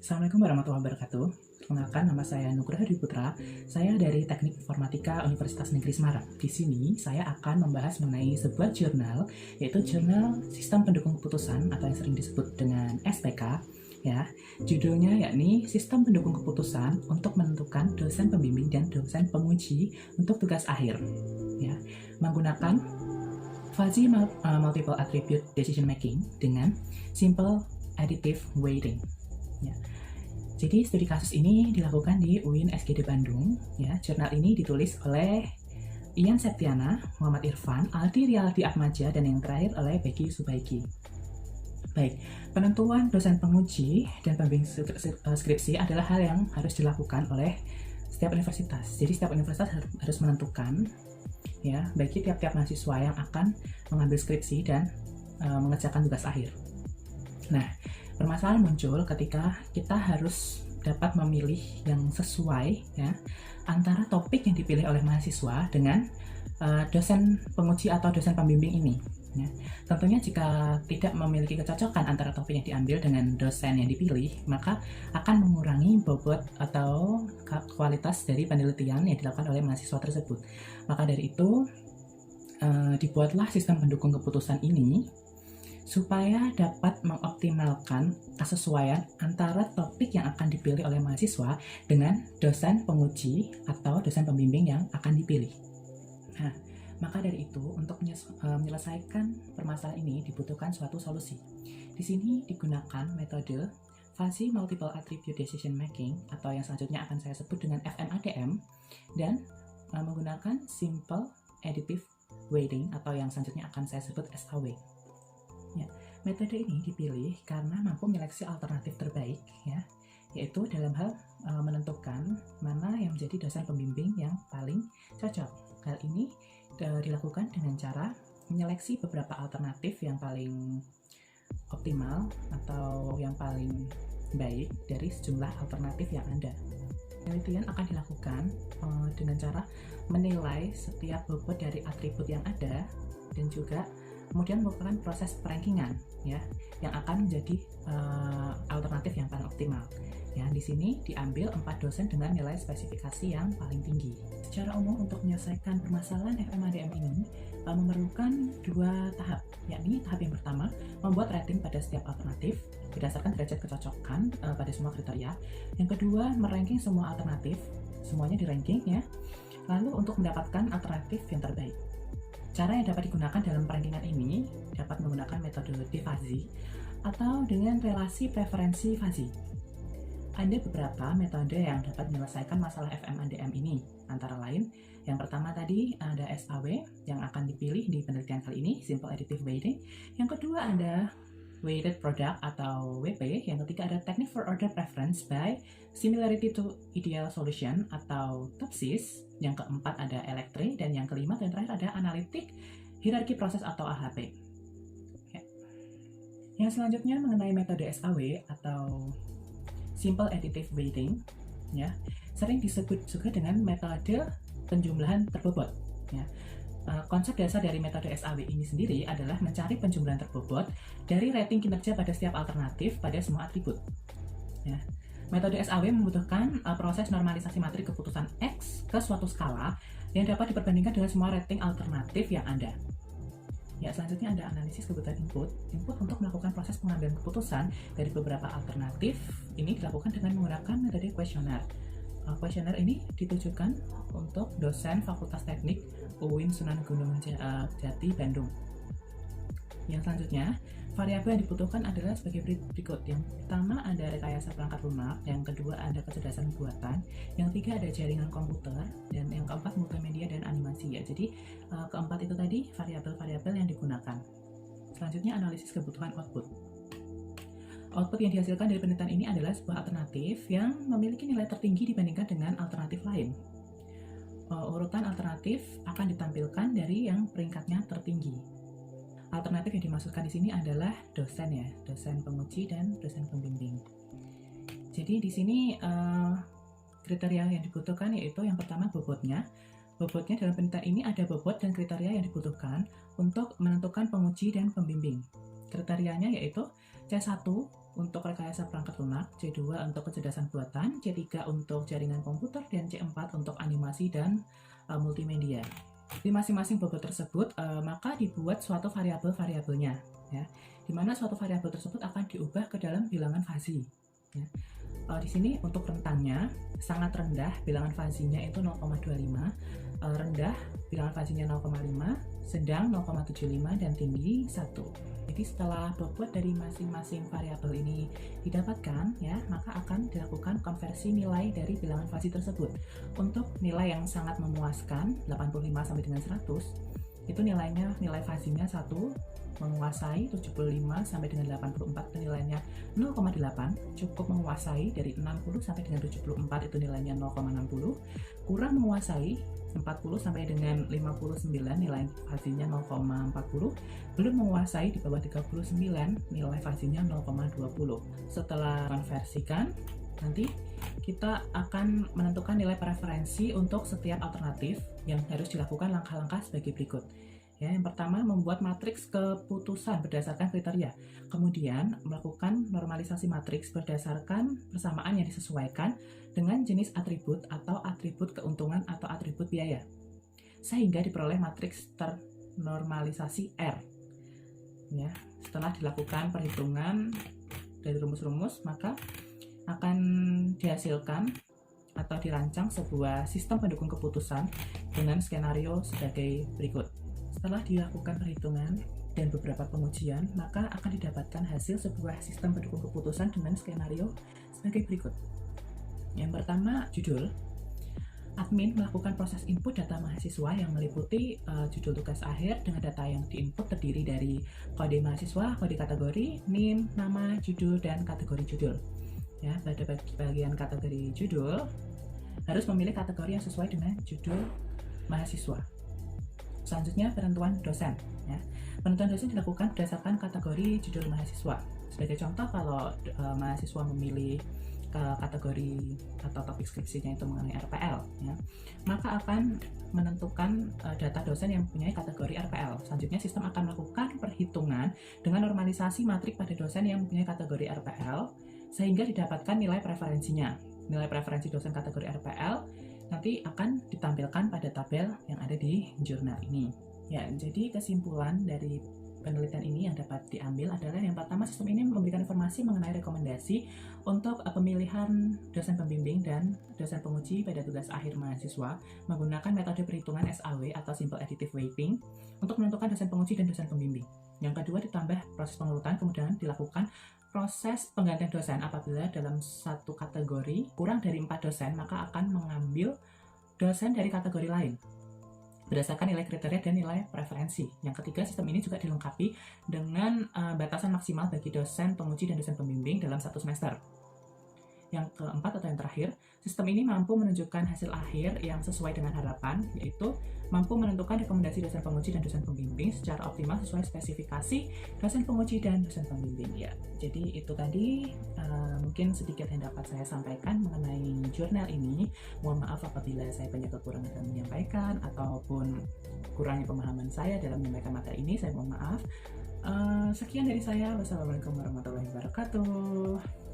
Assalamualaikum warahmatullahi wabarakatuh. Perkenalkan, nama saya Nugraha Dwi Putra. Saya dari Teknik Informatika Universitas Negeri Semarang. Di sini saya akan membahas mengenai sebuah jurnal, yaitu Jurnal Sistem Pendukung Keputusan atau yang sering disebut dengan SPK. Ya, judulnya yakni Sistem Pendukung Keputusan untuk menentukan dosen pembimbing dan dosen penguji untuk tugas akhir. Ya, menggunakan fuzzy multiple attribute decision making dengan simple additive weighting. Ya. Jadi studi kasus ini dilakukan di UIN SGD Bandung. Ya, jurnal ini ditulis oleh Ian Septiana, Muhammad Irfan, Aldi Riyaldi Atmaja, dan yang terakhir oleh Becky Subaiki. Baik, penentuan dosen penguji dan pembimbing skripsi adalah hal yang harus dilakukan oleh setiap universitas. Jadi setiap universitas harus menentukan, ya, bagi tiap-tiap mahasiswa yang akan mengambil skripsi dan mengerjakan tugas akhir. Nah, permasalahan muncul ketika kita harus dapat memilih yang sesuai, ya, antara topik yang dipilih oleh mahasiswa dengan dosen penguji atau dosen pembimbing ini. Ya. Tentunya jika tidak memiliki kecocokan antara topik yang diambil dengan dosen yang dipilih, maka akan mengurangi bobot atau kualitas dari penelitian yang dilakukan oleh mahasiswa tersebut. Maka dari itu dibuatlah sistem pendukung keputusan ini supaya dapat mengoptimalkan kesesuaian antara topik yang akan dipilih oleh mahasiswa dengan dosen penguji atau dosen pembimbing yang akan dipilih. Nah, maka dari itu untuk menyelesaikan permasalahan ini dibutuhkan suatu solusi. Di sini digunakan metode Fuzzy Multiple Attribute Decision Making atau yang selanjutnya akan saya sebut dengan FMADM dan menggunakan Simple Additive Weighting atau yang selanjutnya akan saya sebut SAW. Ya, metode ini dipilih karena mampu menyeleksi alternatif terbaik, ya, yaitu dalam hal menentukan mana yang menjadi dosen pembimbing yang paling cocok. Hal ini dilakukan dengan cara menyeleksi beberapa alternatif yang paling optimal atau yang paling baik dari sejumlah alternatif yang ada. Penelitian akan dilakukan dengan cara menilai setiap bobot dari atribut yang ada dan juga kemudian melakukan proses perankingan, ya, yang akan menjadi alternatif yang paling optimal. Ya, di sini diambil 4 dosen dengan nilai spesifikasi yang paling tinggi. Secara umum untuk menyelesaikan permasalahan FMADM ini memerlukan 2 tahap, yakni tahap yang pertama membuat rating pada setiap alternatif berdasarkan derajat kecocokan pada semua kriteria. Yang kedua, meranking semua alternatif, semuanya di ranking, ya. Lalu untuk mendapatkan alternatif yang terbaik. Cara yang dapat digunakan dalam perankingan ini dapat menggunakan metode fuzzy atau dengan relasi preferensi fuzzy. Ada beberapa metode yang dapat menyelesaikan masalah FMADM ini, antara lain yang pertama tadi ada SAW yang akan dipilih di penelitian kali ini, Simple Additive Weighting. Yang kedua ada Weighted Product atau WP. Yang ketiga ada Technique for Order Preference by Similarity to Ideal Solution atau TOPSIS. Yang keempat ada Electre, dan yang kelima dan terakhir ada Analytic Hierarchy Process atau AHP. Ya. Yang selanjutnya mengenai metode SAW atau Simple Additive Weighting, ya, sering disebut juga dengan metode penjumlahan terbobot. Ya. Konsep dasar dari metode SAW ini sendiri adalah mencari penjumlahan terbobot dari rating kinerja pada setiap alternatif pada semua atribut. Ya. Metode SAW membutuhkan proses normalisasi matrik keputusan X ke suatu skala yang dapat diperbandingkan dengan semua rating alternatif yang ada. Ya, selanjutnya ada analisis kebutuhan input. Input untuk melakukan proses pengambilan keputusan dari beberapa alternatif ini dilakukan dengan menggunakan metode kuesioner. Kuesioner ini ditujukan untuk dosen Fakultas Teknik UIN Sunan Gunung Jati Bandung. Yang selanjutnya, variabel yang dibutuhkan adalah sebagai berikut. Yang pertama ada rekayasa perangkat lunak, yang kedua ada kecerdasan buatan, yang ketiga ada jaringan komputer, dan yang keempat multimedia dan animasi, ya. Jadi keempat itu tadi variabel-variabel yang digunakan. Selanjutnya analisis kebutuhan output. Output yang dihasilkan dari penelitian ini adalah sebuah alternatif yang memiliki nilai tertinggi dibandingkan dengan alternatif lain. Urutan alternatif akan ditampilkan dari yang peringkatnya tertinggi. Alternatif yang dimaksudkan di sini adalah dosen, ya, dosen penguji dan dosen pembimbing. Jadi di sini kriteria yang dibutuhkan yaitu yang pertama bobotnya. Bobotnya dalam penelitian ini ada bobot dan kriteria yang dibutuhkan untuk menentukan penguji dan pembimbing. Kriterianya yaitu C1 untuk rekayasa perangkat lunak, C2 untuk kecerdasan buatan, C3 untuk jaringan komputer, dan C4 untuk animasi dan multimedia. Di masing-masing bobot tersebut, maka dibuat suatu variabel-variabelnya, ya, di mana suatu variabel tersebut akan diubah ke dalam bilangan fasi. Ya. Di sini untuk rentangnya sangat rendah, bilangan fasinya itu 0,25, rendah bilangan fasinya 0,5, sedang 0,75, dan tinggi 1. Jadi setelah bobot dari masing-masing variabel ini didapatkan, ya, maka akan dilakukan konversi nilai dari bilangan fasi tersebut. Untuk nilai yang sangat memuaskan 85 sampai dengan 100, itu nilai fasinya 1, menguasai 75 sampai dengan 84 itu nilainya 0,8, cukup menguasai dari 60 sampai dengan 74 itu nilainya 0,60, kurang menguasai 40 sampai dengan 59 nilai fasinya 0,40, belum menguasai di bawah 39 nilai fasinya 0,20. Setelah konversikan, nanti kita akan menentukan nilai preferensi untuk setiap alternatif yang harus dilakukan langkah-langkah sebagai berikut. Ya, yang pertama membuat matriks keputusan berdasarkan kriteria, kemudian melakukan normalisasi matriks berdasarkan persamaan yang disesuaikan dengan jenis atribut atau atribut keuntungan atau atribut biaya, sehingga diperoleh matriks ternormalisasi R. Ya, setelah dilakukan perhitungan dari rumus-rumus, maka akan dihasilkan atau dirancang sebuah sistem pendukung keputusan dengan skenario sebagai berikut. Setelah dilakukan perhitungan dan beberapa pengujian, maka akan didapatkan hasil sebuah sistem pendukung keputusan dengan skenario sebagai berikut. Yang pertama, judul. Admin melakukan proses input data mahasiswa yang meliputi judul tugas akhir dengan data yang diinput terdiri dari kode mahasiswa, kode kategori, NIM, nama, judul, dan kategori judul. Ya, pada bagian kategori judul, harus memilih kategori yang sesuai dengan judul mahasiswa. Selanjutnya, penentuan dosen. Ya. Penentuan dosen dilakukan berdasarkan kategori judul mahasiswa. Sebagai contoh, kalau mahasiswa memilih kategori atau topik skripsinya itu mengenai RPL, ya, maka akan menentukan data dosen yang mempunyai kategori RPL. Selanjutnya, sistem akan melakukan perhitungan dengan normalisasi matrik pada dosen yang mempunyai kategori RPL, sehingga didapatkan nilai preferensinya. Nilai preferensi dosen kategori RPL nanti akan ditampilkan pada tabel yang ada di jurnal ini. Ya, jadi kesimpulan dari penelitian ini yang dapat diambil adalah yang pertama, sistem ini memberikan informasi mengenai rekomendasi untuk pemilihan dosen pembimbing dan dosen penguji pada tugas akhir mahasiswa menggunakan metode perhitungan SAW atau Simple Additive Weighting untuk menentukan dosen penguji dan dosen pembimbing. Yang kedua, ditambah proses pengurutan, kemudian dilakukan proses penggantian dosen apabila dalam satu kategori kurang dari 4 dosen, maka akan mengambil dosen dari kategori lain berdasarkan nilai kriteria dan nilai preferensi. Yang ketiga, sistem ini juga dilengkapi dengan batasan maksimal bagi dosen penguji dan dosen pembimbing dalam satu semester. Yang keempat atau yang terakhir, sistem ini mampu menunjukkan hasil akhir yang sesuai dengan harapan, yaitu mampu menentukan rekomendasi dosen penguji dan dosen pembimbing secara optimal sesuai spesifikasi dosen penguji dan dosen pembimbing. Ya, jadi itu tadi mungkin sedikit yang dapat saya sampaikan mengenai jurnal ini. Mohon maaf apabila saya banyak kekurangan dalam menyampaikan ataupun kurangnya pemahaman saya dalam menyampaikan materi ini, saya mohon maaf. Sekian dari saya. Wassalamualaikum warahmatullahi wabarakatuh.